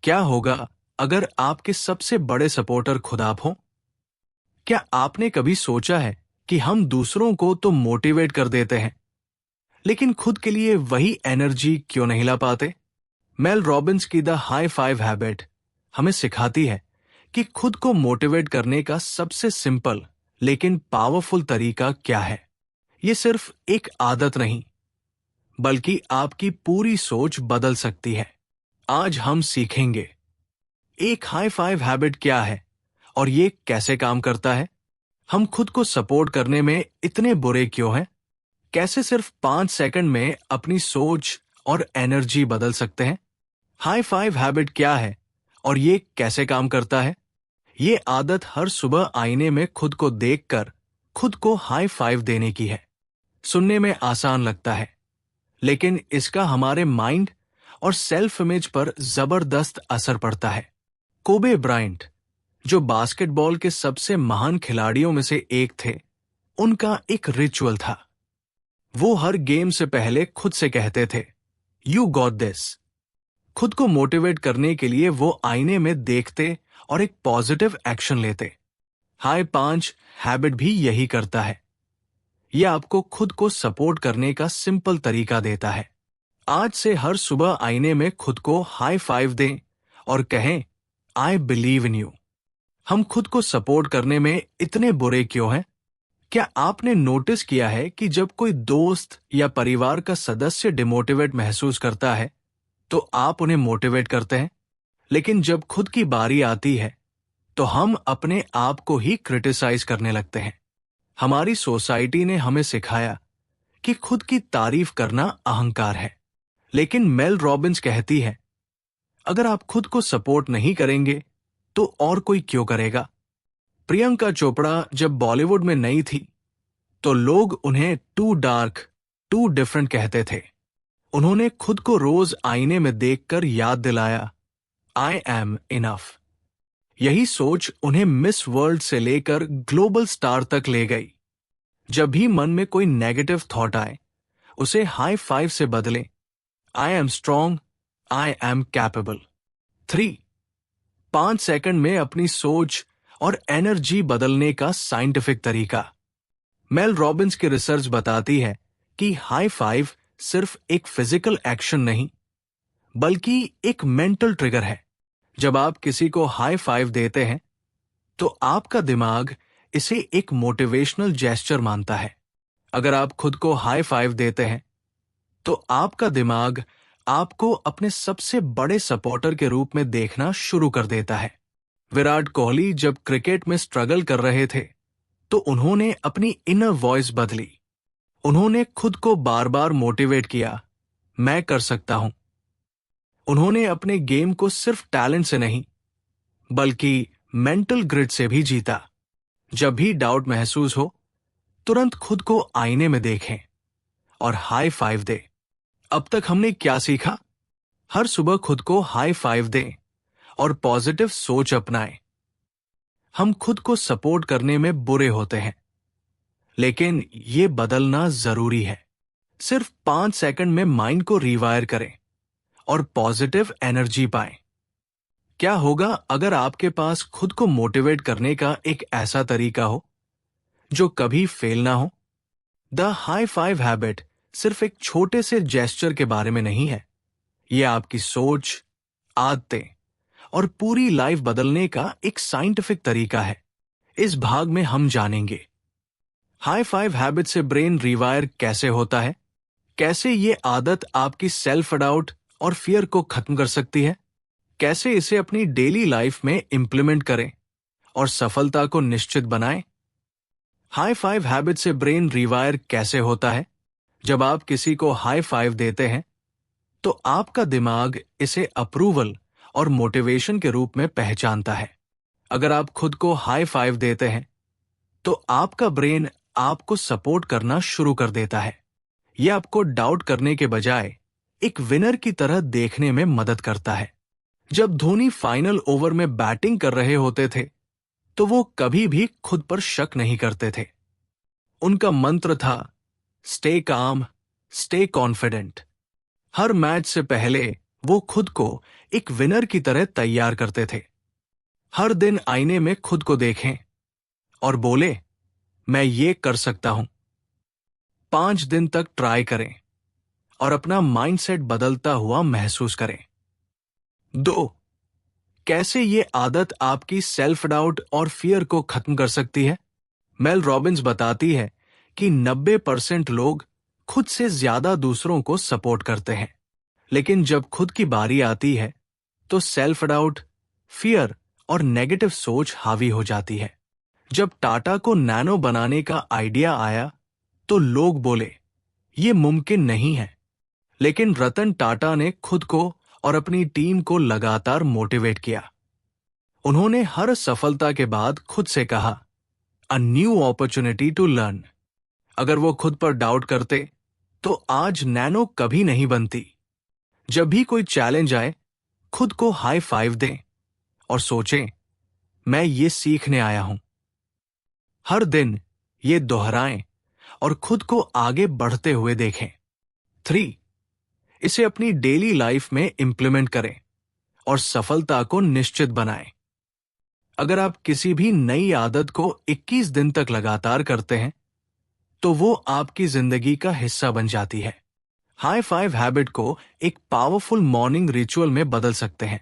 क्या होगा अगर आपके सबसे बड़े सपोर्टर खुद आप हो? क्या आपने कभी सोचा है कि हम दूसरों को तो मोटिवेट कर देते हैं, लेकिन खुद के लिए वही एनर्जी क्यों नहीं ला पाते? मेल रॉबिन्स की द हाई फाइव हैबिट हमें सिखाती है कि खुद को मोटिवेट करने का सबसे सिंपल लेकिन पावरफुल तरीका क्या है। ये सिर्फ एक आदत नहीं, बल्कि आपकी पूरी सोच बदल सकती है। आज हम सीखेंगे एक हाई फाइव हैबिट क्या है और ये कैसे काम करता है। हम खुद को सपोर्ट करने में इतने बुरे क्यों हैं? कैसे सिर्फ 5 सेकंड में अपनी सोच और एनर्जी बदल सकते हैं? हाई फाइव हैबिट क्या है और ये कैसे काम करता है? ये आदत हर सुबह आईने में खुद को देखकर खुद को हाई फाइव देने की है। सुनने में आसान लगता है, लेकिन इसका हमारे माइंड और सेल्फ इमेज पर जबरदस्त असर पड़ता है। कोबे ब्रायंट, जो बास्केटबॉल के सबसे महान खिलाड़ियों में से एक थे, उनका एक रिचुअल था। वो हर गेम से पहले खुद से कहते थे, "यू गॉट दिस।" खुद को मोटिवेट करने के लिए वो आईने में देखते और एक पॉजिटिव एक्शन लेते। हाई पांच हैबिट भी यही करता है। यह आपको खुद को सपोर्ट करने का सिंपल तरीका देता है। आज से हर सुबह आईने में खुद को हाई फाइव दें और कहें, "आई बिलीव इन यू।" हम खुद को सपोर्ट करने में इतने बुरे क्यों हैं? क्या आपने नोटिस किया है कि जब कोई दोस्त या परिवार का सदस्य डिमोटिवेट महसूस करता है, तो आप उन्हें मोटिवेट करते हैं, लेकिन जब खुद की बारी आती है, तो हम अपने आप को ही क्रिटिसाइज करने लगते हैं। हमारी सोसाइटी ने हमें सिखाया कि खुद की तारीफ करना अहंकार है, लेकिन मेल रॉबिन्स कहती है, अगर आप खुद को सपोर्ट नहीं करेंगे, तो और कोई क्यों करेगा? प्रियंका चोपड़ा जब बॉलीवुड में नई थी, तो लोग उन्हें टू डार्क, टू डिफरेंट कहते थे। उन्होंने खुद को रोज आईने में देखकर याद दिलाया, "आई एम इनफ।" यही सोच उन्हें मिस वर्ल्ड से लेकर ग्लोबल स्टार तक ले गई। जब भी मन में कोई नेगेटिव थॉट आए, उसे हाई फाइव से बदलें, "I am strong, I am capable." 5 second में अपनी सोच और एनर्जी बदलने का साइंटिफिक तरीका। मेल रॉबिन्स की रिसर्च बताती है कि हाई फाइव सिर्फ एक फिजिकल एक्शन नहीं, बल्कि एक मेंटल ट्रिगर है। जब आप किसी को हाई फाइव देते हैं, तो आपका दिमाग इसे एक मोटिवेशनल जेस्चर मानता है। अगर आप खुद को हाई फाइव देते हैं, तो आपका दिमाग आपको अपने सबसे बड़े सपोर्टर के रूप में देखना शुरू कर देता है। विराट कोहली जब क्रिकेट में स्ट्रगल कर रहे थे, तो उन्होंने अपनी इनर वॉइस बदली। उन्होंने खुद को बार बार मोटिवेट किया, "मैं कर सकता हूं।" उन्होंने अपने गेम को सिर्फ टैलेंट से नहीं, बल्कि मेंटल ग्रिड से भी जीता। जब भी डाउट महसूस हो, तुरंत खुद को आईने में देखें और हाई फाइव दें। अब तक हमने क्या सीखा? हर सुबह खुद को हाई फाइव दें और पॉजिटिव सोच अपनाएं। हम खुद को सपोर्ट करने में बुरे होते हैं, लेकिन ये बदलना जरूरी है। सिर्फ 5 सेकंड में माइंड को रिवायर करें और पॉजिटिव एनर्जी पाएं। क्या होगा अगर आपके पास खुद को मोटिवेट करने का एक ऐसा तरीका हो जो कभी फेल ना हो? द हाई फाइव हैबिट सिर्फ एक छोटे से जेस्चर के बारे में नहीं है। यह आपकी सोच, आदतें और पूरी लाइफ बदलने का एक साइंटिफिक तरीका है। इस भाग में हम जानेंगे हाई फाइव हैबिट से ब्रेन रिवायर कैसे होता है, कैसे ये आदत आपकी सेल्फ डाउट और फियर को खत्म कर सकती है, कैसे इसे अपनी डेली लाइफ में इंप्लीमेंट करें और सफलता को निश्चित बनाएं। हाई फाइव हैबिट से ब्रेन रिवायर कैसे होता है? जब आप किसी को हाई फाइव देते हैं, तो आपका दिमाग इसे अप्रूवल और मोटिवेशन के रूप में पहचानता है। अगर आप खुद को हाई फाइव देते हैं, तो आपका ब्रेन आपको सपोर्ट करना शुरू कर देता है। यह आपको डाउट करने के बजाय एक विनर की तरह देखने में मदद करता है। जब धोनी फाइनल ओवर में बैटिंग कर रहे होते थे, तो वो कभी भी खुद पर शक नहीं करते थे। उनका मंत्र था, "स्टे काम, स्टे कॉन्फिडेंट।" हर मैच से पहले वो खुद को एक विनर की तरह तैयार करते थे। हर दिन आईने में खुद को देखें और बोले, मैं ये कर सकता हूं। 5 दिन तक ट्राई करें और अपना माइंडसेट बदलता हुआ महसूस करें। 2. कैसे ये आदत आपकी सेल्फ डाउट और फियर को खत्म कर सकती है? मेल रॉबिन्स बताती है कि 90% लोग खुद से ज्यादा दूसरों को सपोर्ट करते हैं, लेकिन जब खुद की बारी आती है तो सेल्फ डाउट, फियर और नेगेटिव सोच हावी हो जाती है। जब टाटा को नैनो बनाने का आइडिया आया तो लोग बोले, ये मुमकिन नहीं है। लेकिन रतन टाटा ने खुद को और अपनी टीम को लगातार मोटिवेट किया। उन्होंने हर सफलता के बाद खुद से कहा, a new opportunity to learn. अगर वो खुद पर डाउट करते तो आज नैनो कभी नहीं बनती। जब भी कोई चैलेंज आए, खुद को हाई फाइव दें और सोचें, मैं ये सीखने आया हूं। हर दिन ये दोहराएं और खुद को आगे बढ़ते हुए देखें। 3. इसे अपनी डेली लाइफ में इंप्लीमेंट करें और सफलता को निश्चित बनाएं। अगर आप किसी भी नई आदत को 21 दिन तक लगातार करते हैं तो वो आपकी जिंदगी का हिस्सा बन जाती है। हाई फाइव हैबिट को एक पावरफुल मॉर्निंग रिचुअल में बदल सकते हैं।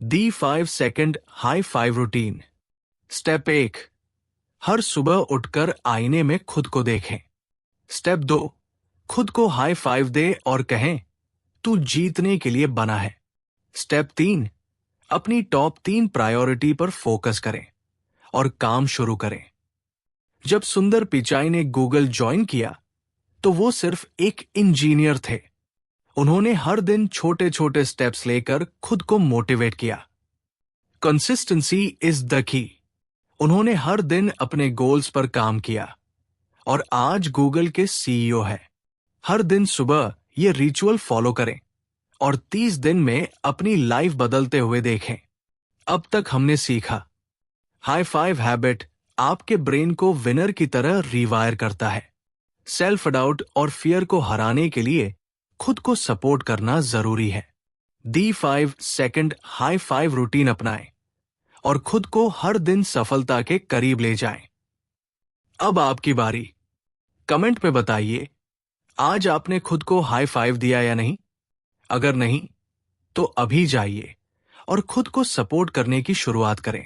दी 5 second high five routine. Step 1, हर सुबह उठकर आईने में खुद को देखें। स्टेप 2, खुद को हाई फाइव दे और कहें, तू जीतने के लिए बना है। स्टेप 3, अपनी टॉप 3 प्रायोरिटी पर फोकस करें और काम शुरू करें। जब सुंदर पिचाई ने गूगल ज्वाइन किया तो वो सिर्फ एक इंजीनियर थे। उन्होंने हर दिन छोटे छोटे स्टेप्स लेकर खुद को मोटिवेट किया। Consistency is the key. उन्होंने हर दिन अपने गोल्स पर काम किया और आज गूगल के सीईओ है। हर दिन सुबह ये रिचुअल फॉलो करें और 30 दिन में अपनी लाइफ बदलते हुए देखें। अब तक हमने सीखा, हाई फाइव हैबिट आपके ब्रेन को विनर की तरह रिवायर करता है। सेल्फ डाउट और फियर को हराने के लिए खुद को सपोर्ट करना जरूरी है। दी 5 सेकंड हाई फाइव रूटीन अपनाएं और खुद को हर दिन सफलता के करीब ले जाएं। अब आपकी बारी। कमेंट में बताइए, आज आपने खुद को हाई फाइव दिया या नहीं? अगर नहीं, तो अभी जाइए और खुद को सपोर्ट करने की शुरुआत करें।